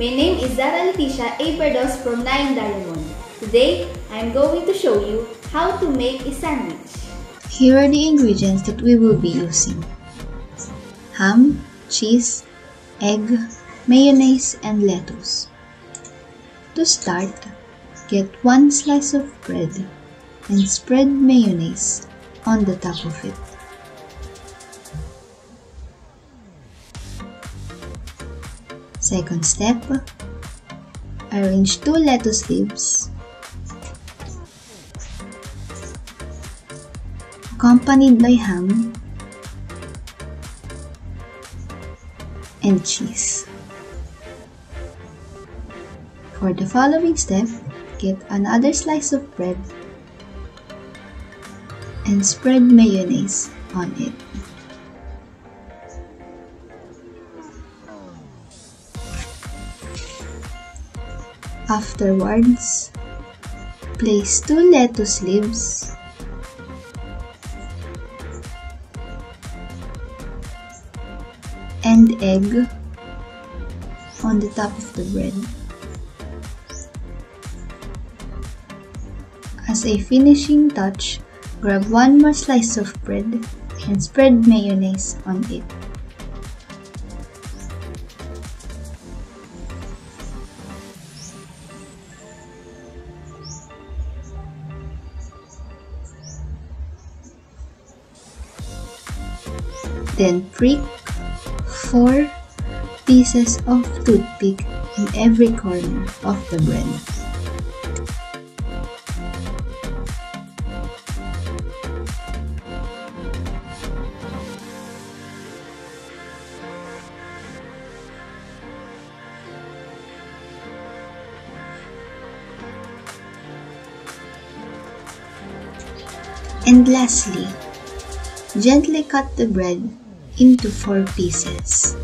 My name is Zara Leticia A. Berdos from Nain Diamond. Today, I am going to show you how to make a sandwich. Here are the ingredients that we will be using: ham, cheese, egg, mayonnaise, and lettuce. To start, get 1 slice of bread and spread mayonnaise on the top of it. Second step, arrange 2 lettuce leaves accompanied by ham and cheese. For the following step, get another slice of bread and spread mayonnaise on it. Afterwards, place 2 lettuce leaves and egg on the top of the bread. As a finishing touch, grab 1 more slice of bread and spread mayonnaise on it. Then prick 4 pieces of toothpick in every corner of the bread. And lastly, gently cut the bread into 4 pieces.